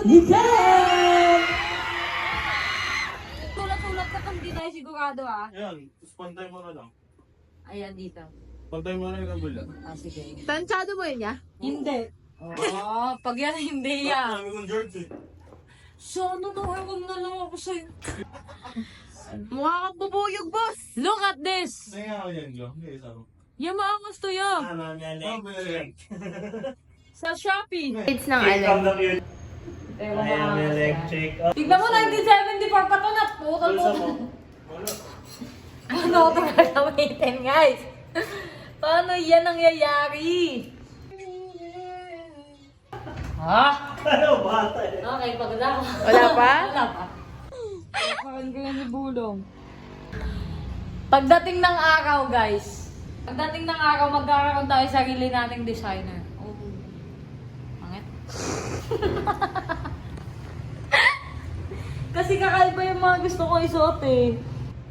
Nicole! Tulad-tulad ka kung di tayo sigurado ah. Ayan, tapos pantay mo na lang. Ayan dito. Pantay mo na yung kabila. Ah, sige. Tansyado mo yun niya? Hindi. Oh, pag yan hindi yan. Sabi kong jersey. So, ano na, ewan na lang ako sa'yo. Mukha kang bubuyog, boss! Look at this! Naya ako yan, Glo. Hindi, isa ko. Yung maangas to yan. Sa Shopee. It's ng alam. Tignan mo, 1974 pa to na. Putol mo. Ano ito gagamitin, guys? Paano yan nangyayari? Ha? Ano ba? Okay, pagod ako. Wala pa? Wala pa. Parang ganyan ni Bulong. Pagdating ng araw, guys. Pagdating ng araw, magkakaroon tayo sarili nating designer. Oh. Pangit. Kasi kakaiba yung mga gusto ko isuot eh.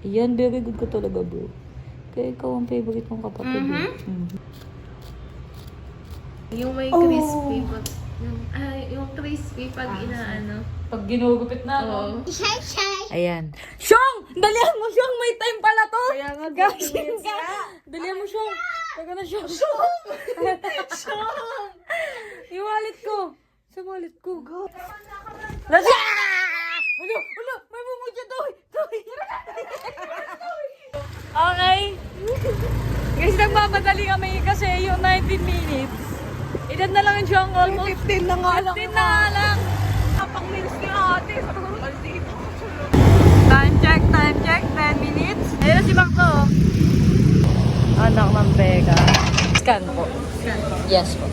Yan, very good ko talaga, bro. Kaya ikaw ang favorite mong kapatid. Yung may crispy pag... Yung crispy pag inaano. Pag ginugupit na, no? Oo. Ayan. Syong! Dalihan mo, Syong! May time pala to! Kaya nga, Gashin ka! Dalihan mo, Syong! Teka na, Syong! Syong! Syong! Yung wallet ko! Sa wallet ko. Nasa! Ano? Ano? May mumudya to! Okay. Guys, nagmamadali kami kasi yung 19 minutes. Ilan na lang yung Syong almost? 15 na nga lang. 15 na nga lang! Kapang minutes ni ate. Sabi ko, dito. Time check, 10 minutes. Ayun si Bakto. Anak ng Vega. Scan po. Yes po.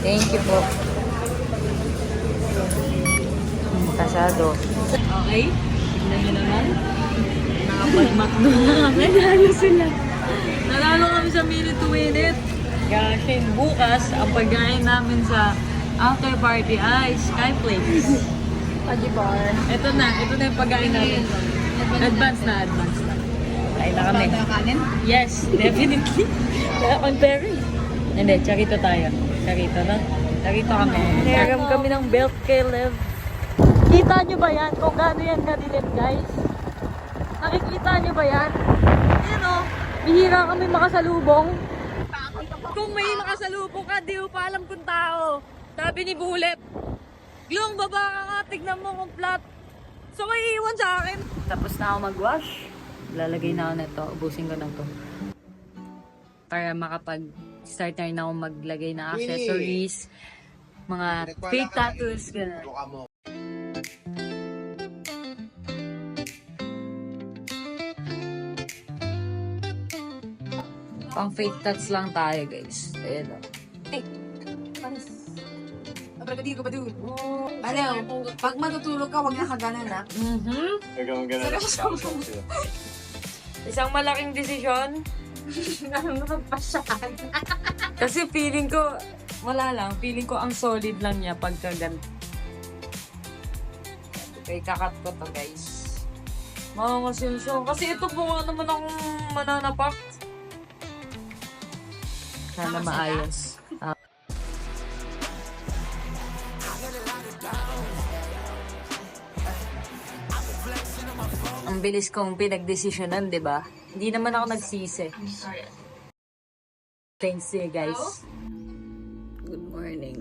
Thank you po. Kasado. Okay. Tignan nyo naman. Nakapag-McDo na kami. Nanalo sila. Nanalo kami sa minute to minute. Kasi bukas, ang pagkain namin sa after party ay Sky Place. Pajibar. Ito na yung pagkain natin. Advance na. Kain na kami. kanin? Yes, definitely. Kaya on Perry. Hindi, charito tayo. Charito, no? Charito kami. Naram kami ng belt kay Lev. Kita nyo ba yan? Kung gaano yan kadilim, guys? Nakikita nyo ba yan? Ayan o. Bihira kami makasalubong. Kung may makasalubong ka, di mo pa alam kung tao. Sabi ni Bullet, Glong, baba ka nga, tignan mo kung flat. So, may iwan sa akin. Tapos na ako mag-wash. Lalagay na ako nito. Ubusin ko na to. Para makapag-start na rin ako maglagay ng accessories. Mga fake tattoos. Ganun. Pang fake tats lang tayo, guys. Ayan o. Abracadabra, badul. Ano, pag matutulog ka, huwag na kaganan ha. Ikaw ang ganun. Isang malaking desisyon. Ano napagpasyakan? Kasi feeling ko, wala lang. Feeling ko ang solid lang niya pagka ganito. Okay, kakat ko to, guys. Mga sinsyon. Kasi ito po nga naman akong mananapak. Sana maayos. Ang bilis kong pinagdesisyonan, di ba? Hindi naman ako nagsisi. Thanks to you guys. Good morning.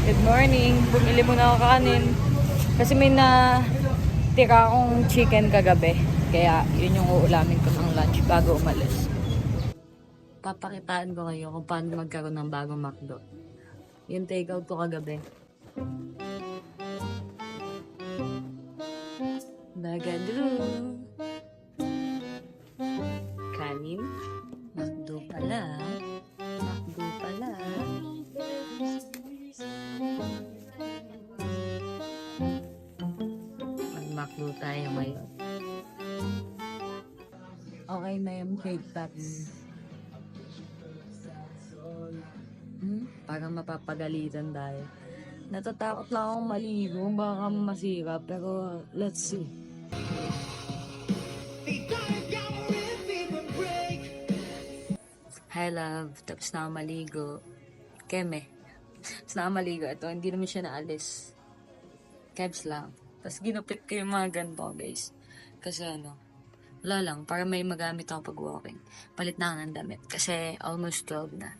Good morning. Bumili muna ako kanin. Kasi may tira akong chicken kagabi. Kaya yun yung uulamin ko ng lunch bago umalis. Papakitaan ko kayo kung paano magkaroon ng bagong McDo. Yung take-out ko kagabi. Bagadro. Kanin. McDo pala. McDo pala. Mag-McDo tayo ngayon. Okay na yung cake tops. Parang mapapagalitan tayo. Natatakot lang akong maligo, baka masira, pero let's see. Hi, love. Tapos na ako maligo. Keme. Tapos na ako maligo. Ito, hindi naman siya naalis. Kebs lang. Tapos ginupit ko yung mga ganito, guys. Kasi wala lang. Para may magamit ako pag-walking. Palit na ako ng damit. Kasi almost 12 na.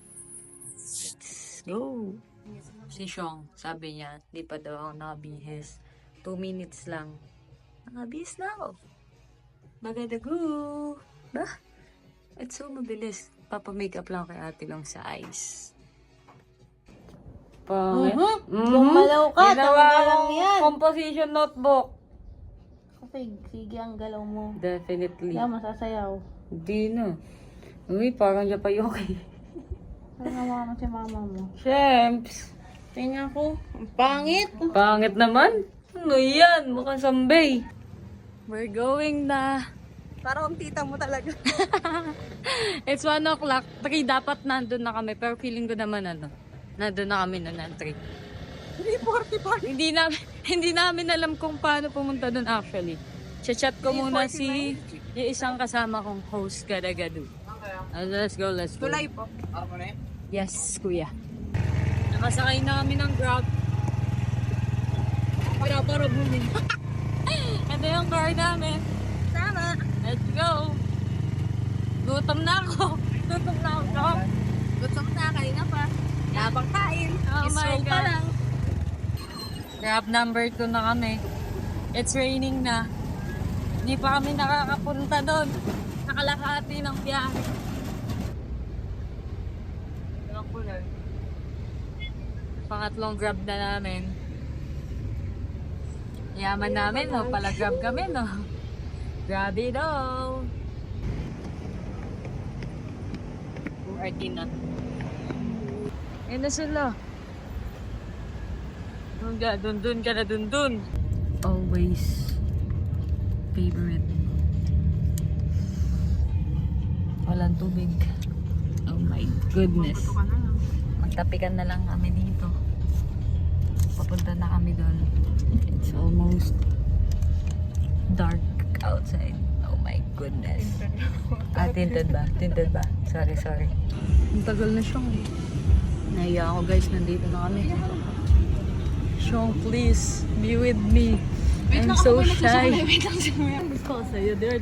Let's go! Si Sean, sabi niya, di pa daw ako nakabihis. 2 minutes lang. Nakabihis na ako. Bagadago! Bah? It's so mabilis. Papamakeup lang kay ate lang sa eyes. Pangit. Gumalaw ka, Ginawa tawag lang akong yan. composition notebook. Sige ang galaw mo. Definitely. Kaya masasayaw. Hindi na. Uy, parang siya pa yung okay. Parang hawakan mo si mama mo. Shems. Tingnan ko. Ang pangit. Pangit naman. Ano yan? Mukhang sambay. We're going na. Parang ang tita mo talaga. It's 1 o'clock. 3 dapat nandun na kami. Pero feeling ko naman nandun na kami noon ng 3. 3:45. Hindi namin alam kung paano pumunta doon actually. Chat ko muna yung isang kasama kong host, Gadagadu. Let's go. Tulay po. Yes, kuya. Nakasakay na kami ng Grab. Kaya para bumili. Ito yung car namin. Tama. Let's go. Gutom na ako. Gutom na kanina pa. Yabang kain. Oh my Stroll pa God. lang. Grab number 2 na kami. It's raining na. Hindi pa kami nakakapunta doon. Nakalahati ng biyahe. Pangatlong grab na namin. Yaman namin, no? Pala grab kami, no? Grabe daw. Artina. Ayun na sila. Dun ka na dun. Always favorite. Walang tubig. Oh my goodness. Magtapikan na lang kami dito. Papunta na kami doon. It's almost dark outside. Oh my goodness. Tinted ba? Sorry. Ang tagal na siyang. Naiya ako guys, nandito na kami. Sean, please, be with me. I'm so shy. Gusto ko sa'yo, dear.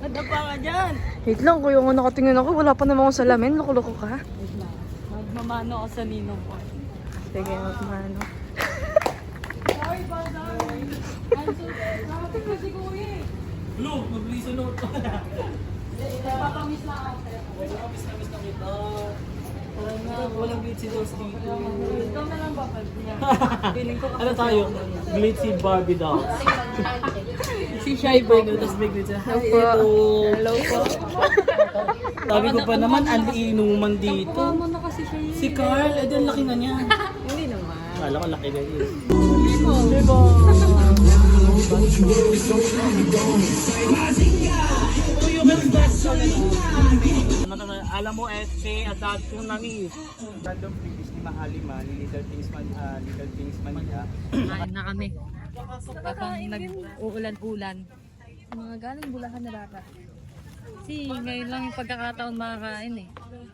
Nadapa ka dyan. Wait lang, kuya nga nakatingin ako. Wala pa naman akong salamin. Loko-loko ka. Wait lang. Magmamano ako sa ninong ko. Sige, magmano. Sorry. I'm so sorry. Nakating na si Kuya. Hello, mabilisan na ito. Papamiss lang ako. Miss na kita. Walang glitzy dolls dito. Ikaw na lang ba? Feeling ko Ano tayo? Glitzy Barbie dolls. Si Shy Boy no, tapos may glitzy. Hello po. Sabi ko pa naman, ang inuman dito. Kawa mo na kasi siya yun. Si Carl, ang laki na niya. Hindi naman. Kala ko laki na yun. Alam mo, si Asad ko nami. Random previous ni Mahalima, ni Little Things Mania. Kain na kami. Kapag nag-uulan-ulan. Mga galing Bulacan na bata. Kasi ngayon lang yung pagkakataon makakain eh.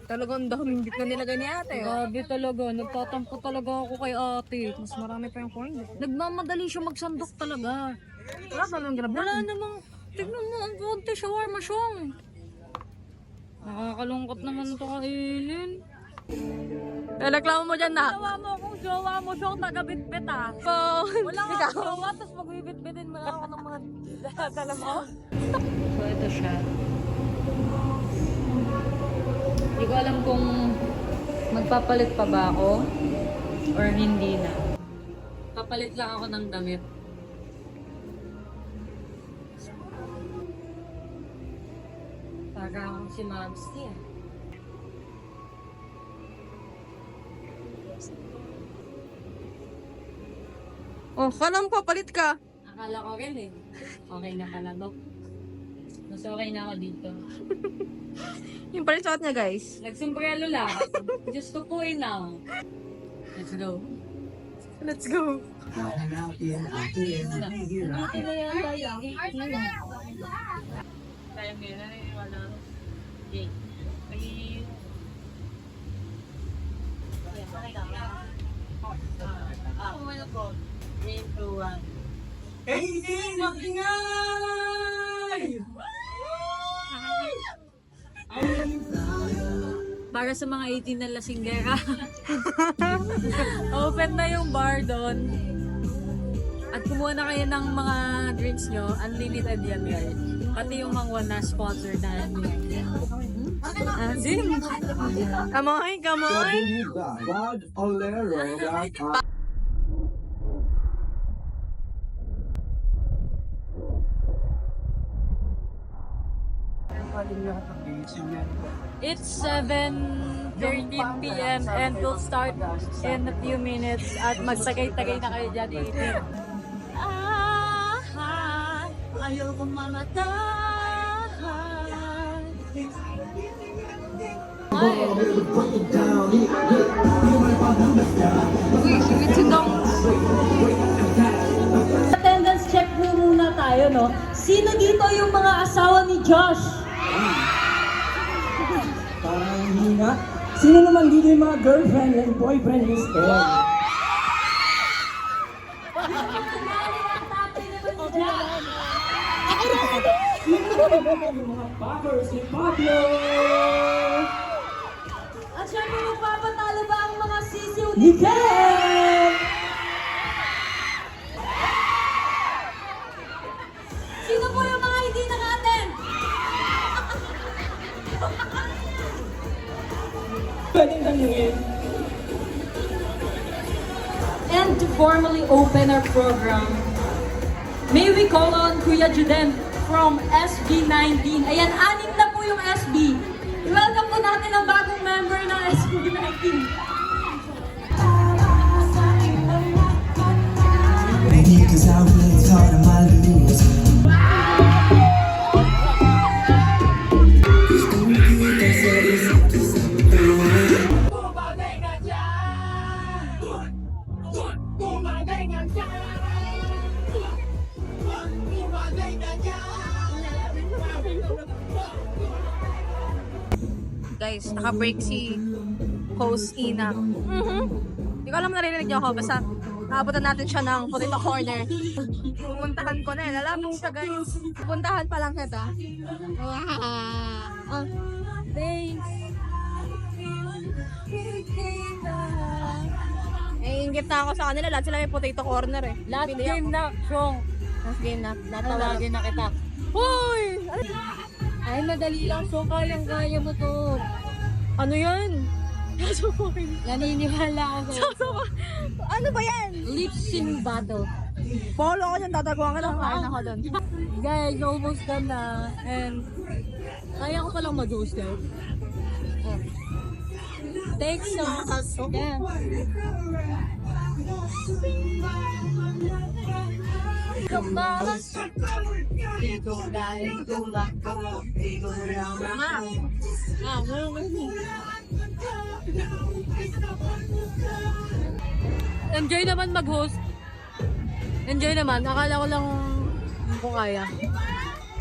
Talagang daming bit na nilagay ni ate. Grabe talaga. Nagtatampo talaga ako kay ate. Mas marami pa yung corn. Nagmamadali siya magsandok talaga. Wala pa naman grabe. Wala namang, tignan mo ang konti, shawarma siyang. Nakakalungkot naman ito kainin. Reklamo mo dyan na. Jowa mo siyang taga-bitbit ah. Wala nga jowa, tapos magbibit-bitin mo na ako ng mga dala mo. So ito siya. Hindi ko alam kung magpapalit pa ba ako or hindi na. Papalit lang ako ng damit. Para akong si Mamsi ah. Oh, kala mo papalit ka. Akala ko rin eh. Okay na pala to. Mas okay na ako dito. Yung palit suot niya, guys. Nagsumbrelo lang. Just to point now. Let's go. Let's go. Kaya ngayon, naniniwala ako. Okay. Para sa mga 18 na lasinggera. Open na yung bar doon. At kumuha na kayo ng mga drinks nyo. Unlimited yan guys. Pati yung mga one na sponsor na. Azim! Kamoy, kamoy! God Olero. It's 7:13 p.m. and we'll start in a few minutes at magsagay-tagay na kayo dyan iitin. Ayaw kong mamatay. Attendance check muna tayo, no? Sino dito yung mga asawa ni Josh? Parang hindi nga. Sino naman dito yung mga girlfriend and boyfriend ni Steph? Yung mga poppers ni Pablo! At syempre magpapatalo ba ang mga sisiw Ni Ken! Sino po yung mga hindi naka-attend? Pwedeng tanungin. And to formally open our program, may we call on Kuya Juden from SB19. Ayan, 6 na po yung SB. I-welcome po natin ang bagong member ng SB19. Because I really thought I might lose. Guys, naka-break si host Ina. Hindi ko alam narinig niyo ako. Basta nakabutan natin siya ng potato corner. Pupuntahan ko na eh. Lalapit siya guys. Pupuntahan pa lang kita. Thanks. Ingit na ako sa kanila. Lahat sila may potato corner eh. Last Bili game ako. na, Chong. Last game na. Tatawagin na kita. Hoy! Ay, madali lang, Chong. Kayang-kaya mo to. Ano yan? Naniniwala ako. Ano ba yan? Lip sync battle. Follow ko dyan. Tatagwan ka lang. Kain ako doon. Guys, almost done na. And kaya ko palang mag-host guys. Oh. Thanks so much. Yeah. Enjoy naman mag-host. Enjoy naman. Akala ko lang kung kaya.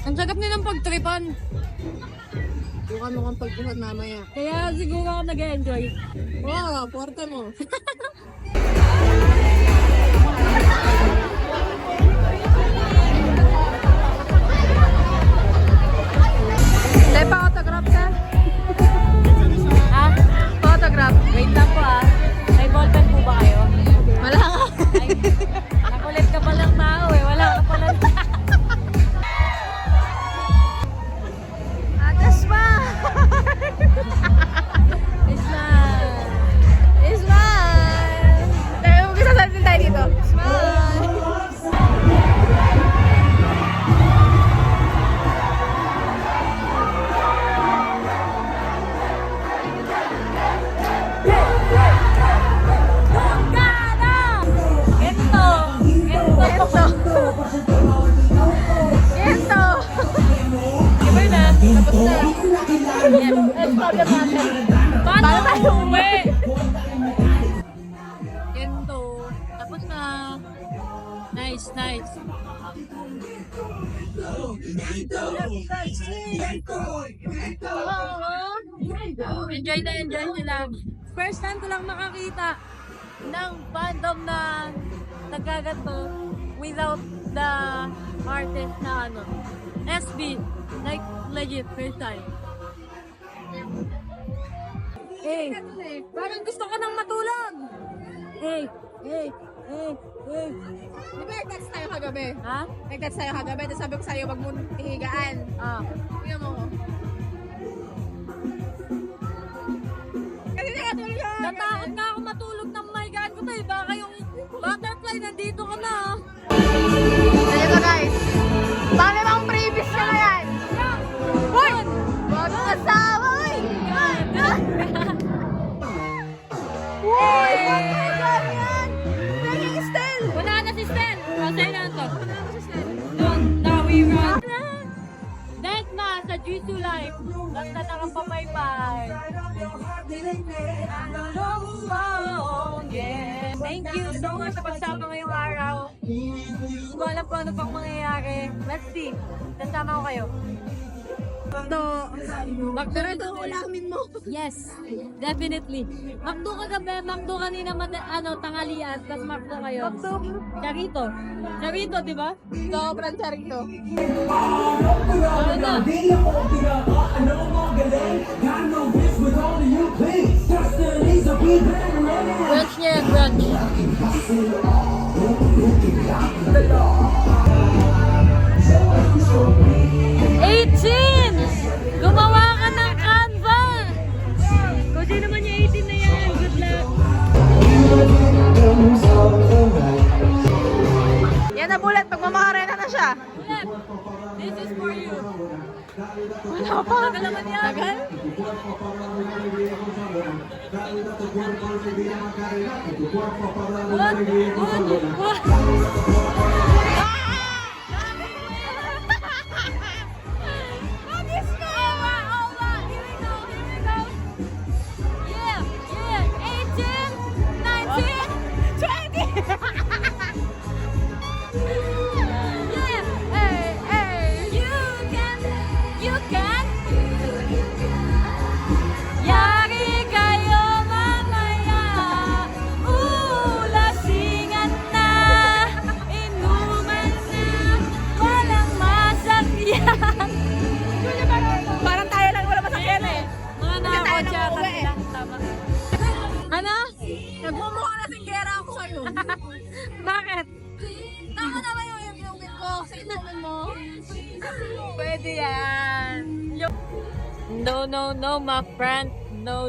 Ang sagap nilang pagtripan. Bukan mo kang pagbuhat mamaya. Kaya siguro ako nag-enjoy. Wow, porta mo. Dahil pa autograph ka? Ha? Autograph. Wait lang po ah. May ballpen po ba kayo? Wala nga. Ay, nakulit ka palang tao eh. Wala ka palang Atas pa! Islam. Smile! Tayo, magsasabi tayo dito. Smile! Ito! Ito! Ito! Iba na. Tapos na. Paano tayo uwi? Ito. Tapos na. Nice, nice. Enjoy na enjoy sila. First time ko lang makakita ng fandom na nagkaganto without the artist na ano, SB. Like, legit, first time. Hey, parang gusto ko nang matulog. Hey. Di ba nag-text tayo kagabi? Ha? Nag-text tayo kagabi, tapos sabi ko sa'yo, wag mo hihigaan. Tingnan mo ko. Kasi nakatulog ka. Natakot nga ako matulog ng maigaan ko tayo. Baka yung butterfly nandito ka na. Ganito guys. Pangalawang previous ka na yan. Hoy! Bagong asawa, uy! Uy! Bagong yan! Naging Stel! Wala na si Stel. Rosay na to. Now we run. Dahil na sa Jisoo Life. Basta nakapapaybay. Thank you so much sa pagsama ngayong araw. Hindi ko alam kung ano pang mangyayari. Let's see. Kasama ko kayo. Pero ito ulamin mo. Yes, definitely. Makdo ka gabi, makdo kanina tanghalian, tapos makdo kayo. Charito. Charito, di ba? Sobrang charito. Ano na? Brunch niya yan, brunch. Gumawa ka ng Canva! Kung sino man yung 18 na yan, good luck! Yan na Bullet, magmamakarena na siya. Bullet, this is for you. Wala pa. Tagal naman yan. Tagal? What? Parang tayo lang wala masakyan eh. Mga nakakotse ata sila. Tama. Ano? Nagmumukha na singgera ako sa'yo. Bakit? Tama naman yung inumin ko. Sa inumin mo. Pwede yan. No, my friend. No.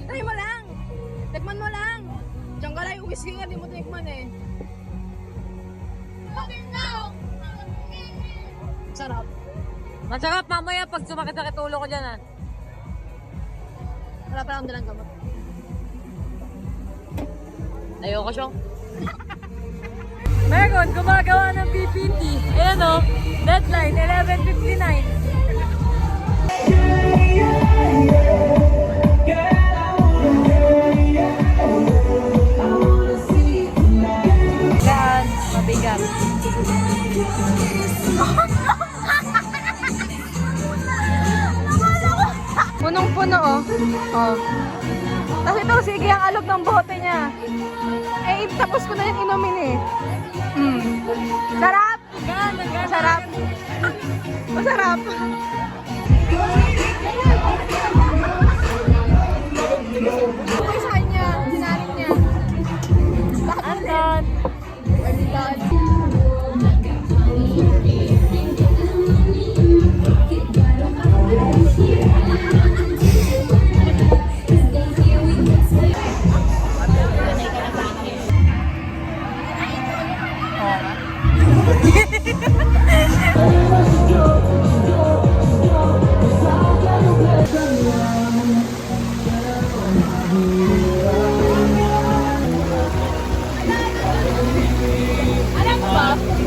Try mo lang. Tikman mo lang. Diyan ka lang yung whiskey nga, di mo tikman eh. Sarap. Masarap mamaya pag sumakit-sakit ulo ko dyan ah. Wala pa lang dalang gamot. Ayoko siyang. Meron, gumagawa ng PPT. Ayan o, deadline, 11:59. Yan, mabigat. Punong-puno oh. Tapos ito, sige ang alog ng bote niya. Eh, tapos ko na yung inumin eh. Sarap! Masarap! Masarap! Ay, sa kanya, sinarin niya. Andon.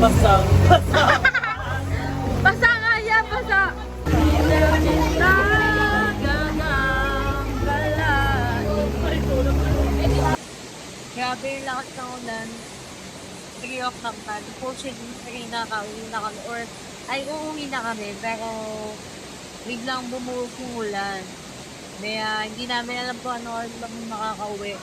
Basta. Basa nga yan, basa! Grabe yung lakas ng ulan. 3 o'clock na. Supposedly 3 na uwi na kami. Or, ay, uuwi na kami. Pero, biglang bumuhos yung ulan. Kaya, hindi namin alam kung ano oras kami makakauwi.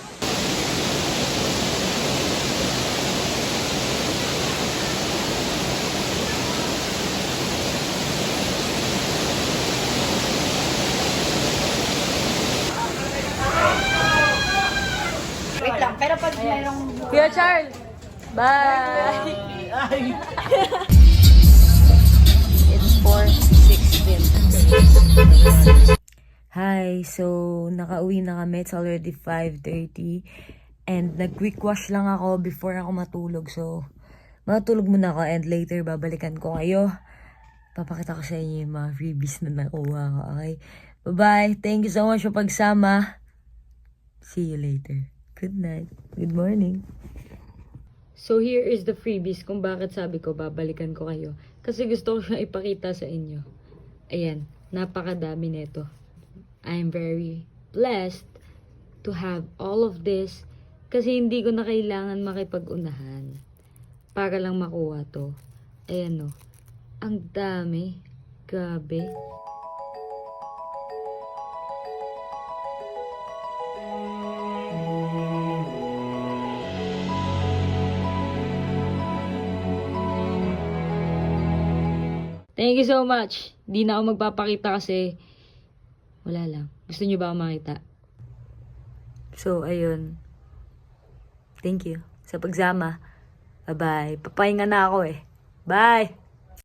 Kuya Charles! Bye! It's 4:16. Hi, so nakauwi na kami. It's already 5:30. And nag-quick wash lang ako before ako matulog. So, matulog muna ako and later babalikan ko kayo. Papakita ko sa inyo yung mga freebies na nakuha ko. Okay? Bye-bye. Thank you so much for pagsama. See you later. Good night. Good morning. So here is the freebies kung bakit sabi ko babalikan ko kayo. Kasi gusto ko siyang ipakita sa inyo. Ayan, napakadami nito. I'm very blessed to have all of this kasi hindi ko na kailangan makipag-unahan para lang makuha to. Ayan o. Ang dami. Grabe. Thank you so much. Di na ako magpapakita kasi wala lang. Gusto niyo ba ako makita? So, ayun. Thank you sa pagsama. Bye-bye. Papahinga na ako eh. Bye!